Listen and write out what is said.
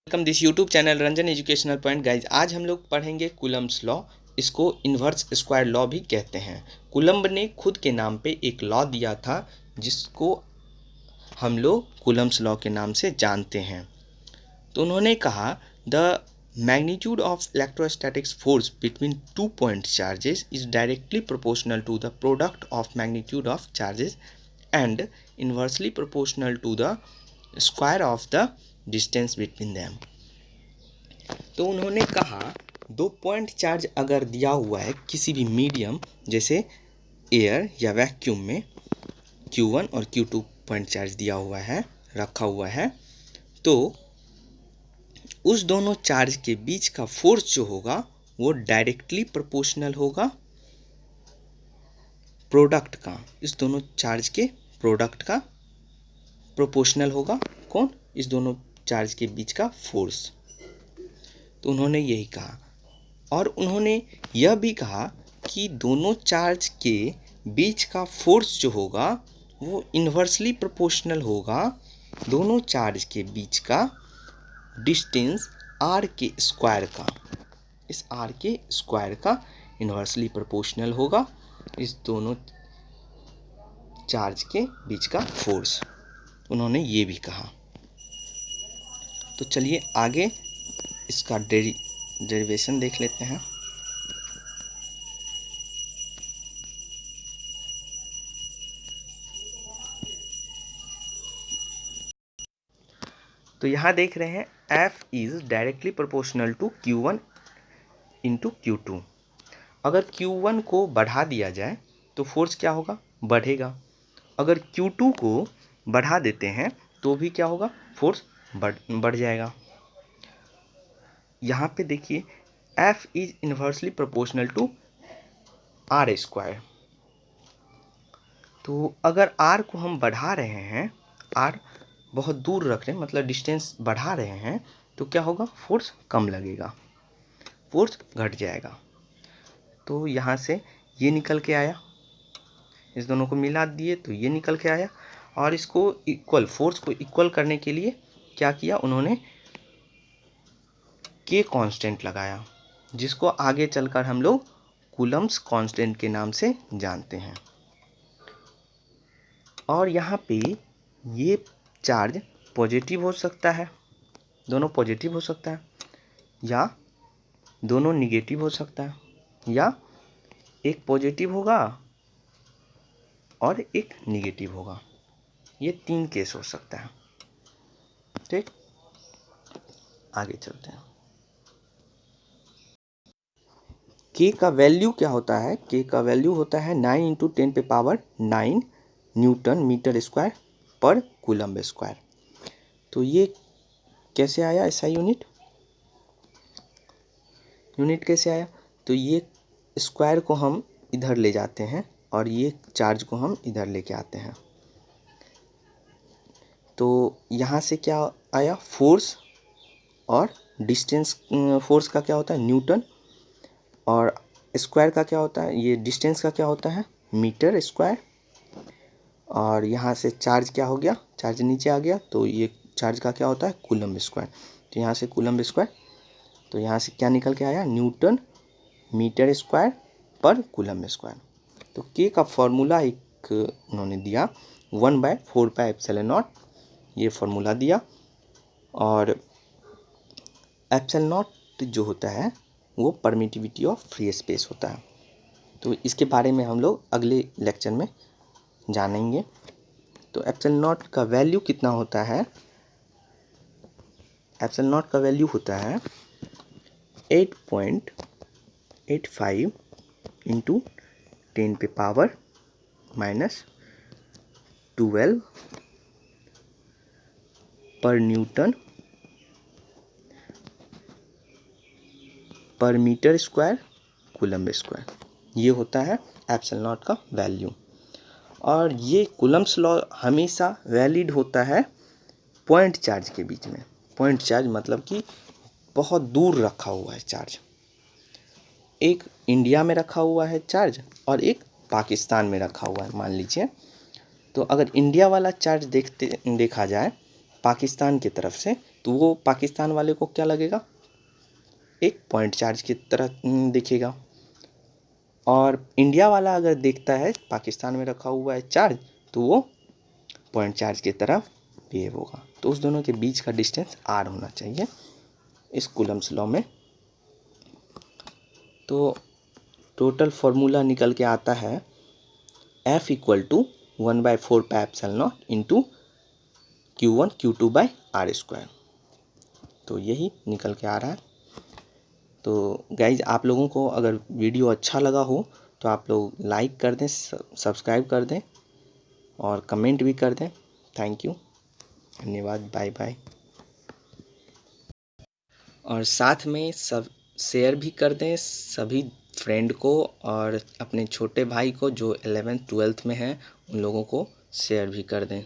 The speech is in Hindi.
Welcome this YouTube channel Ranjan educational point. Guys, आज हम लोग पढ़ेंगे कूलम्ब्स लॉ। इसको इन्वर्स स्क्वायर लॉ भी कहते हैं। कूलम्ब ने खुद के नाम पे एक लॉ दिया था जिसको हम लोग कूलम्ब्स लॉ के नाम से जानते हैं। तो उन्होंने कहा the magnitude of electrostatics force between two point charges is directly proportional to the product of magnitude of charges and inversely proportional to the square of the distance between them. तो उन्होंने कहा दो पॉइंट चार्ज अगर दिया हुआ है किसी भी मीडियम जैसे एयर या वैक्यूम में, Q1 और Q2 पॉइंट चार्ज दिया हुआ है, रखा हुआ है, तो उस दोनों चार्ज के बीच का फोर्स जो होगा वो डायरेक्टली प्रोपोर्शनल होगा प्रोडक्ट का, इस दोनों चार्ज के प्रोडक्ट का प्रोपोर्शनल होगा। कौन? इस दोनों चार्ज के बीच का फोर्स। तो उन्होंने यही कहा, और उन्होंने यह भी कहा कि दोनों चार्ज के बीच का फोर्स जो होगा वो इन्वर्सली प्रोपोर्शनल होगा दोनों चार्ज के बीच का डिस्टेंस r के स्क्वायर का। इस r के स्क्वायर का इन्वर्सली प्रोपोर्शनल होगा इस दोनों चार्ज के बीच का फोर्स। उन्होंने ये भी कहा। तो चलिए आगे इसका डेरिवेशन देख लेते हैं। तो यहाँ देख रहे हैं F is directly proportional to Q1 into Q2। अगर Q1 को बढ़ा दिया जाए तो फोर्स क्या होगा? बढ़ेगा। अगर Q2 को बढ़ा देते हैं तो भी क्या होगा? फोर्स बढ़ जाएगा। यहाँ पे देखिए F is inversely proportional to R square. तो अगर R को हम बढ़ा रहे हैं, R बहुत दूर रख रहे हैं, मतलब डिस्टेंस बढ़ा रहे हैं, तो क्या होगा? फोर्स कम लगेगा, फोर्स घट जाएगा। तो यहाँ से ये निकल के आया, इस दोनों को मिला दिए तो ये निकल के आया। और इसको इक्वल, फोर्स को इक्वल करने के लिए क्या किया उन्होंने? के कांस्टेंट लगाया, जिसको आगे चलकर हम लोग कूलम्ब्स कांस्टेंट के नाम से जानते हैं। और यहाँ पे ये चार्ज पॉजिटिव हो सकता है, दोनों पॉजिटिव हो सकता है, या दोनों निगेटिव हो सकता है, या एक पॉजिटिव होगा और एक निगेटिव होगा। ये तीन केस हो सकता है। ठीक, आगे चलते हैं। के का वैल्यू क्या होता है? के का वैल्यू होता है 9 इंटू 10 पे पावर 9 न्यूटन मीटर स्क्वायर पर कूलम्ब स्क्वायर। तो ये कैसे आया ऐसा यूनिट? कैसे आया? तो ये स्क्वायर को हम इधर ले जाते हैं और ये चार्ज को हम इधर लेके आते हैं। तो यहाँ से क्या आया? फोर्स और डिस्टेंस। फोर्स का क्या होता है? न्यूटन। और स्क्वायर का क्या होता है? ये डिस्टेंस का क्या होता है? Metre square. और यहाँ से चार्ज क्या हो गया? चार्ज नीचे आ गया, तो ये चार्ज का क्या होता है? Coulomb square. तो यहाँ से कूलम्ब स्क्वायर, तो यहाँ से क्या निकल के आया? न्यूटन मीटर स्क्वायर पर कूलम्ब स्क्वायर। तो के का फॉर्मूला एक उन्होंने दिया 1/4πε0, ये फॉर्मूला दिया। और ε0 जो होता है वो परमिटिविटी ऑफ फ्री स्पेस होता है। तो इसके बारे में हम लोग अगले लेक्चर में जानेंगे। तो ε0 का वैल्यू कितना होता है? ε0 का वैल्यू होता है 8.85 इंटू 10 पे पावर -12 पर न्यूटन पर मीटर स्क्वायर कूलम्ब स्क्वायर। ये होता है ε0 का वैल्यू। और ये कूलम्ब्स लॉ हमेशा वैलिड होता है पॉइंट चार्ज के बीच में। पॉइंट चार्ज मतलब कि बहुत दूर रखा हुआ है चार्ज। एक इंडिया में रखा हुआ है चार्ज और एक पाकिस्तान में रखा हुआ है, मान लीजिए। तो अगर इंडिया वाला चार्ज देखा जाए पाकिस्तान की तरफ से, तो वो पाकिस्तान वाले को क्या लगेगा, एक पॉइंट चार्ज की तरह दिखेगा। और इंडिया वाला अगर देखता है पाकिस्तान में रखा हुआ है चार्ज, तो वो पॉइंट चार्ज की तरह बिहेव होगा। तो उस दोनों के बीच का डिस्टेंस r होना चाहिए इस कूलम्स लॉ में। तो टोटल फॉर्मूला निकल के आता है F = 1/4 pi epsilon not into Q1 Q2 by r²। तो यही निकल के आ रहा है। तो गाइज आप लोगों को अगर वीडियो अच्छा लगा हो तो आप लोग लाइक कर दें, सब्सक्राइब कर दें और कमेंट भी कर दें। थैंक यू, धन्यवाद, बाय बाय। और साथ में सब शेयर भी कर दें सभी फ्रेंड को, और अपने छोटे भाई को जो 11th 12th में हैं उन लोगों को शेयर भी कर दें।